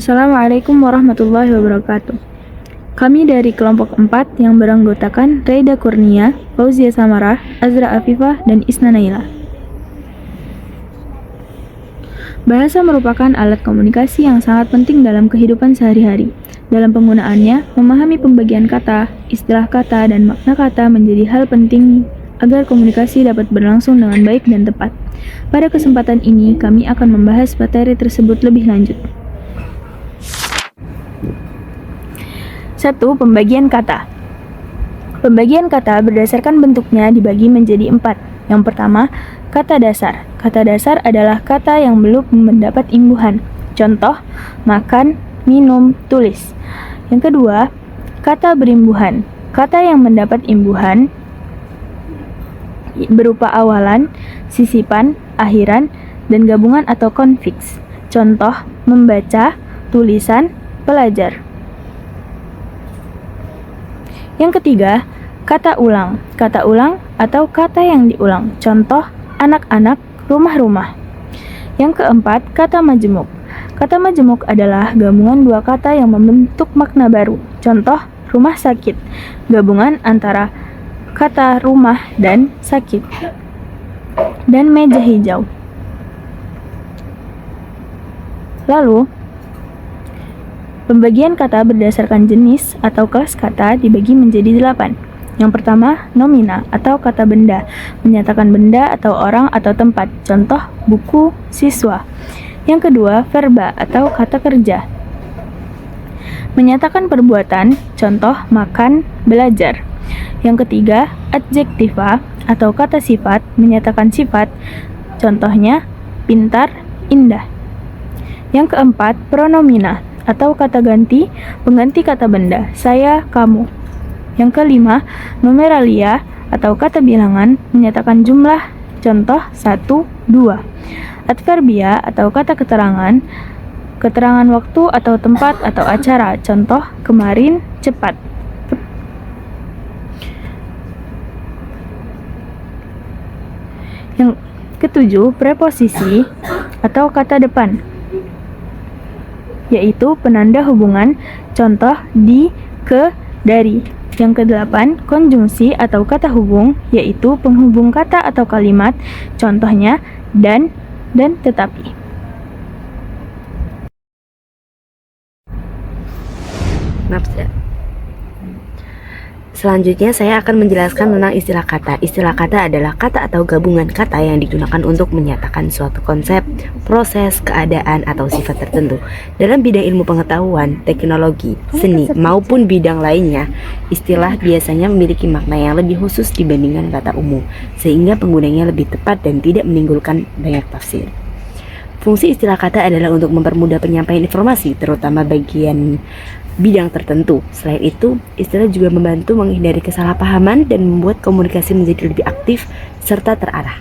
Assalamualaikum warahmatullahi wabarakatuh. Kami dari kelompok 4 yang beranggotakan Reida Kurnia, Fauzia Samarah, Azra Afifah, dan Isna Naila. Bahasa merupakan alat komunikasi yang sangat penting dalam kehidupan sehari-hari. Dalam penggunaannya, memahami pembagian kata, istilah kata, dan makna kata menjadi hal penting agar komunikasi dapat berlangsung dengan baik dan tepat. Pada kesempatan ini, kami akan membahas materi tersebut lebih lanjut. 1. Pembagian kata. Pembagian kata berdasarkan bentuknya dibagi menjadi 4. Yang pertama, kata dasar. Kata dasar adalah kata yang belum mendapat imbuhan. Contoh, makan, minum, tulis. Yang kedua, kata berimbuhan. Kata yang mendapat imbuhan berupa awalan, sisipan, akhiran, dan gabungan atau konfiks. Contoh, membaca, tulisan, pelajar. Yang ketiga, kata ulang. Kata ulang atau kata yang diulang. Contoh, anak-anak, rumah-rumah. Yang keempat, kata majemuk. Kata majemuk adalah gabungan dua kata yang membentuk makna baru. Contoh, rumah sakit. Gabungan antara kata rumah dan sakit. Dan meja hijau. Lalu, pembagian kata berdasarkan jenis atau kelas kata dibagi menjadi 8. Yang pertama, nomina atau kata benda, menyatakan benda atau orang atau tempat. Contoh, buku, siswa. Yang kedua, verba atau kata kerja, menyatakan perbuatan. Contoh, makan, belajar. Yang ketiga, adjektiva atau kata sifat, menyatakan sifat. Contohnya, pintar, indah. Yang keempat, pronomina atau kata ganti, pengganti kata benda, saya, kamu. Yang kelima, numeralia atau kata bilangan, menyatakan jumlah. Contoh, 1, 2. Adverbia atau kata keterangan, keterangan waktu atau tempat atau acara. Contoh, kemarin, cepat. Yang ketujuh, preposisi atau kata depan, yaitu penanda hubungan. Contoh, di, ke, dari. Yang kedelapan, konjungsi atau kata hubung, yaitu penghubung kata atau kalimat. Contohnya, dan tetapi. Selanjutnya saya akan menjelaskan tentang istilah kata. Istilah kata adalah kata atau gabungan kata yang digunakan untuk menyatakan suatu konsep, proses, keadaan, atau sifat tertentu. Dalam bidang ilmu pengetahuan, teknologi, seni, maupun bidang lainnya, istilah biasanya memiliki makna yang lebih khusus dibandingkan kata umum, sehingga penggunanya lebih tepat dan tidak menimbulkan banyak tafsir. Fungsi istilah kata adalah untuk mempermudah penyampaian informasi, terutama bagian bidang tertentu. Selain itu, istilah juga membantu menghindari kesalahpahaman dan membuat komunikasi menjadi lebih aktif serta terarah.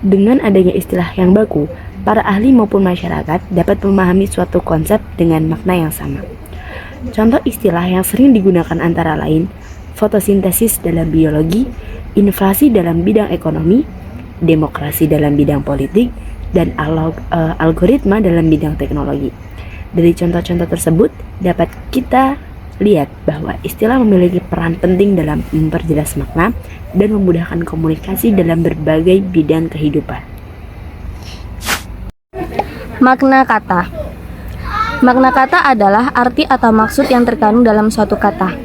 Dengan adanya istilah yang baku, para ahli maupun masyarakat dapat memahami suatu konsep dengan makna yang sama. Contoh istilah yang sering digunakan antara lain fotosintesis dalam biologi, inflasi dalam bidang ekonomi, demokrasi dalam bidang politik, dan algoritma dalam bidang teknologi. Dari contoh-contoh tersebut dapat kita lihat bahwa istilah memiliki peran penting dalam memperjelas makna dan memudahkan komunikasi dalam berbagai bidang kehidupan. Makna kata. Makna kata adalah arti atau maksud yang terkandung dalam suatu kata.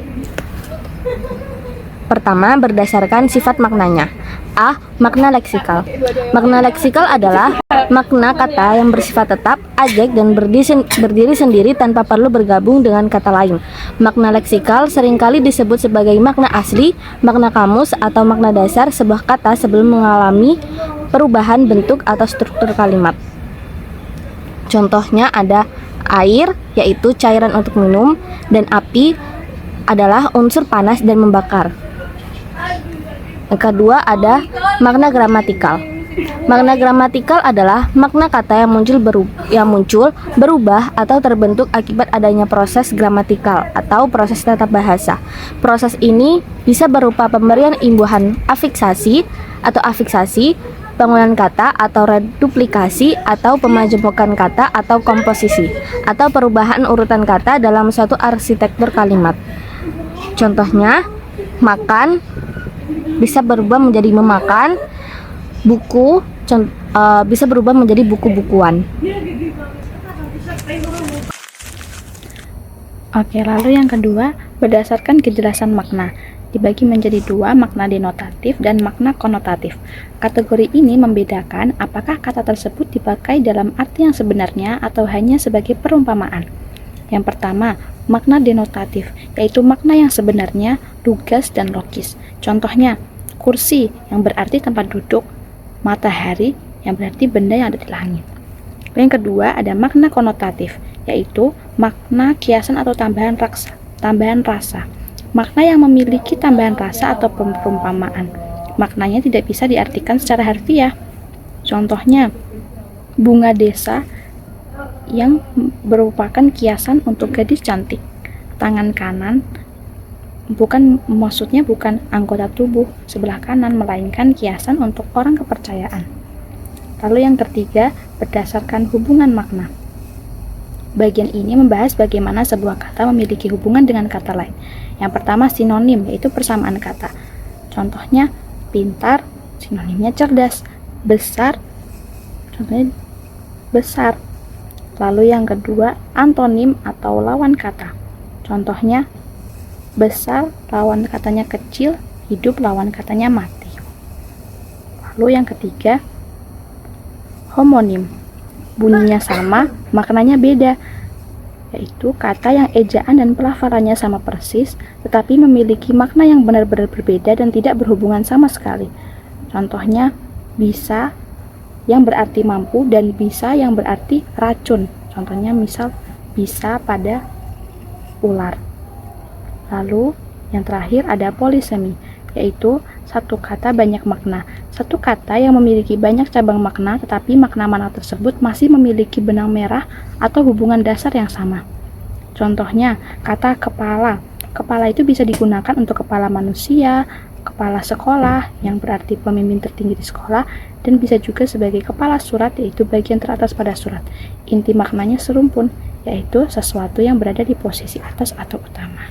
Pertama, berdasarkan sifat maknanya. A. Makna leksikal. Makna leksikal adalah makna kata yang bersifat tetap, ajek, dan berdiri sendiri tanpa perlu bergabung dengan kata lain. Makna leksikal seringkali disebut sebagai makna asli, makna kamus, atau makna dasar sebuah kata sebelum mengalami perubahan bentuk atau struktur kalimat. Contohnya ada air, yaitu cairan untuk minum, dan api adalah unsur panas dan membakar. Yang kedua ada makna gramatikal. Makna gramatikal adalah makna kata yang muncul, berubah, atau terbentuk akibat adanya proses gramatikal atau proses tata bahasa. Proses ini bisa berupa pemberian imbuhan afiksasi atau afiksasi, bangunan kata atau reduplikasi atau pemajemukan kata atau komposisi atau perubahan urutan kata dalam suatu arsitektur kalimat. Contohnya, makan bisa berubah menjadi memakan, buku bisa berubah menjadi buku-bukuan. Oke, lalu yang kedua, berdasarkan kejelasan makna. Dibagi menjadi dua, makna denotatif dan makna konotatif. Kategori ini membedakan apakah kata tersebut dipakai dalam arti yang sebenarnya atau hanya sebagai perumpamaan. Yang pertama, makna denotatif, yaitu makna yang sebenarnya, lugas, dan logis. Contohnya, kursi yang berarti tempat duduk, matahari yang berarti benda yang ada di langit. Yang kedua, ada makna konotatif, yaitu makna kiasan atau tambahan rasa. Makna yang memiliki tambahan rasa atau perumpamaan. Maknanya tidak bisa diartikan secara harfiah. Contohnya, bunga desa yang merupakan kiasan untuk gadis cantik. Tangan kanan maksudnya bukan anggota tubuh sebelah kanan, melainkan kiasan untuk orang kepercayaan. Lalu yang ketiga, berdasarkan hubungan makna. Bagian ini membahas bagaimana sebuah kata memiliki hubungan dengan kata lain. Yang pertama, sinonim, yaitu persamaan kata. Contohnya, pintar, sinonimnya cerdas. Besar, contohnya besar. Lalu yang kedua, antonim atau lawan kata. Contohnya, besar, lawan katanya kecil, hidup, lawan katanya mati. Lalu yang ketiga, homonim. Bunyinya sama, maknanya beda, yaitu kata yang ejaan dan pelafalannya sama persis, tetapi memiliki makna yang benar-benar berbeda dan tidak berhubungan sama sekali. Contohnya, bisa yang berarti mampu dan bisa yang berarti racun. Contohnya misal, bisa pada ular. Lalu, yang terakhir ada polisemi, yaitu satu kata banyak makna. Satu kata yang memiliki banyak cabang makna, tetapi makna-makna tersebut masih memiliki benang merah atau hubungan dasar yang sama. Contohnya, kata kepala. Kepala itu bisa digunakan untuk kepala manusia, kepala sekolah, yang berarti pemimpin tertinggi di sekolah, dan bisa juga sebagai kepala surat, yaitu bagian teratas pada surat. Inti maknanya serumpun, yaitu sesuatu yang berada di posisi atas atau utama.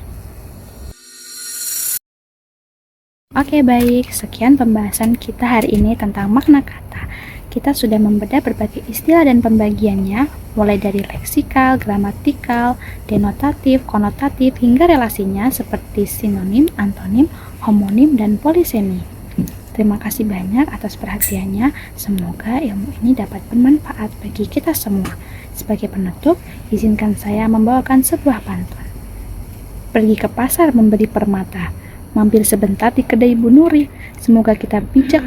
Oke, baik, sekian pembahasan kita hari ini tentang makna kata. Kita sudah membedah berbagai istilah dan pembagiannya, mulai dari leksikal, gramatikal, denotatif, konotatif, hingga relasinya seperti sinonim, antonim, homonim, dan polisemi. Terima kasih banyak atas perhatiannya. Semoga ilmu ini dapat bermanfaat bagi kita semua. Sebagai penutup, izinkan saya membawakan sebuah pantun. Pergi ke pasar membeli permata, mampir sebentar di kedai Bu Nuri. Semoga kita bijak